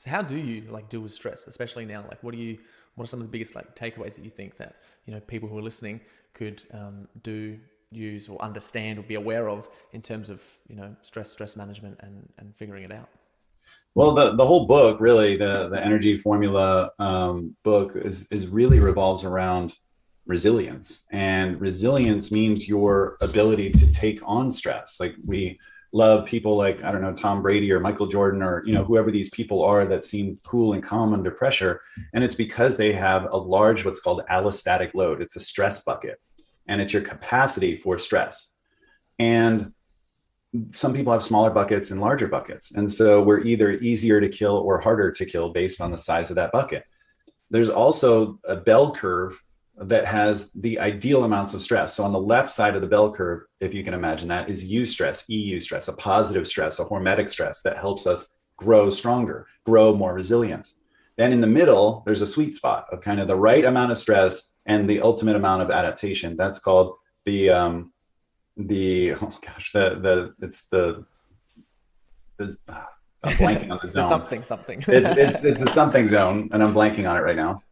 So how do you like deal with stress, especially now? Like, what are some of the biggest like takeaways that you think that, you know, people who are listening could do, use, or understand or be aware of in terms of, you know, stress management and figuring it out? Well, the whole book, really, the energy formula book is really revolves around resilience. And resilience means your ability to take on stress. Like, we love people like, I don't know, Tom Brady or Michael Jordan, or, you know, whoever these people are that seem cool and calm under pressure. And it's because they have a large, what's called allostatic load. It's a stress bucket, and it's your capacity for stress. And some people have smaller buckets and larger buckets. And so we're either easier to kill or harder to kill based on the size of that bucket. There's also a bell curve that has the ideal amounts of stress. So on the left side of the bell curve, if you can imagine that, is U stress, EU stress, a positive stress, a hormetic stress that helps us grow stronger, grow more resilient. Then in the middle, there's a sweet spot of kind of the right amount of stress and the ultimate amount of adaptation. That's called the oh gosh, it's the I'm blanking on the The zone. something. It's the something zone, and I'm blanking on it right now.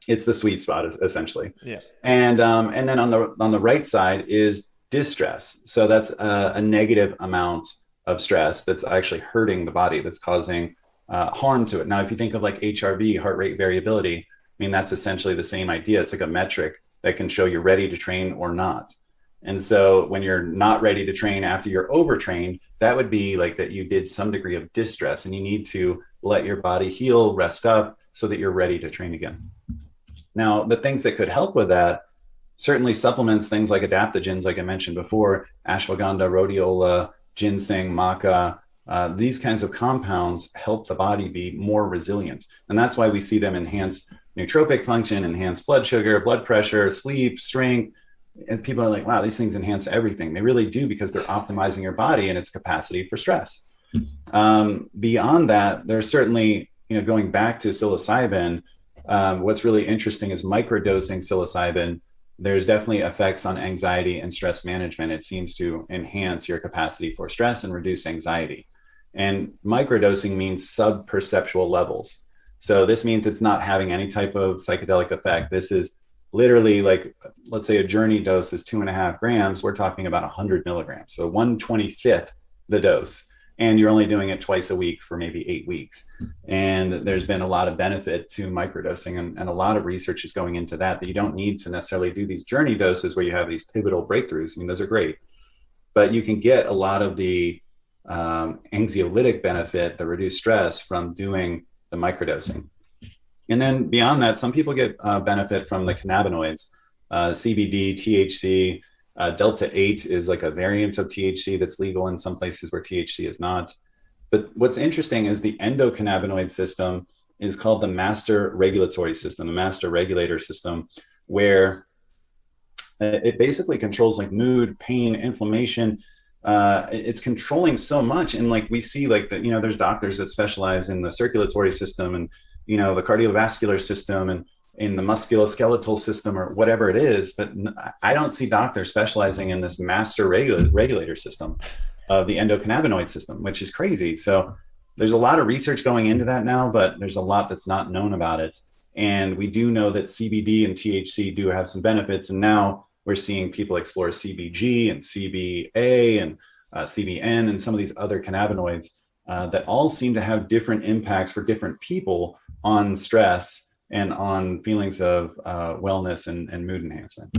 It's the sweet spot, essentially. Yeah. And then on the right side is distress. So that's a negative amount of stress that's actually hurting the body, that's causing harm to it. Now, if you think of like HRV, heart rate variability, I mean, that's essentially the same idea. It's like a metric that can show you're ready to train or not. And so when you're not ready to train after you're overtrained, that would be like that you did some degree of distress, and you need to let your body heal, rest up, so that you're ready to train again. Now, the things that could help with that, certainly supplements, things like adaptogens, like I mentioned before, ashwagandha, rhodiola, ginseng, maca, these kinds of compounds help the body be more resilient. And that's why we see them enhance nootropic function, enhance blood sugar, blood pressure, sleep, strength. And people are like, wow, these things enhance everything. They really do, because they're optimizing your body and its capacity for stress. Beyond that, there's certainly, going back to psilocybin, what's really interesting is microdosing psilocybin. There's definitely effects on anxiety and stress management. It seems to enhance your capacity for stress and reduce anxiety. And microdosing means sub-perceptual levels. So this means it's not having any type of psychedelic effect. This is literally like, let's say a journey dose is 2.5 grams. We're talking about 100 milligrams. So 1/25th the dose. And you're only doing it twice a week for maybe 8 weeks. And there's been a lot of benefit to microdosing, and a lot of research is going into that you don't need to necessarily do these journey doses where you have these pivotal breakthroughs. I mean, those are great, but you can get a lot of the anxiolytic benefit, the reduced stress, from doing the microdosing. And then beyond that, some people get benefit from the cannabinoids, CBD, THC. Delta 8 is like a variant of THC that's legal in some places where THC is not. But what's interesting is the endocannabinoid system is called the master regulatory system, the master regulator system, where it basically controls like mood, pain, inflammation. It's controlling so much. And like we see like that, there's doctors that specialize in the circulatory system and, the cardiovascular system and in the musculoskeletal system or whatever it is. But I don't see doctors specializing in this master regulator system of the endocannabinoid system, which is crazy. So there's a lot of research going into that now, but there's a lot that's not known about it. And we do know that CBD and THC do have some benefits. And now we're seeing people explore CBG and CBA and CBN and some of these other cannabinoids that all seem to have different impacts for different people on stress and on feelings of wellness and mood enhancement.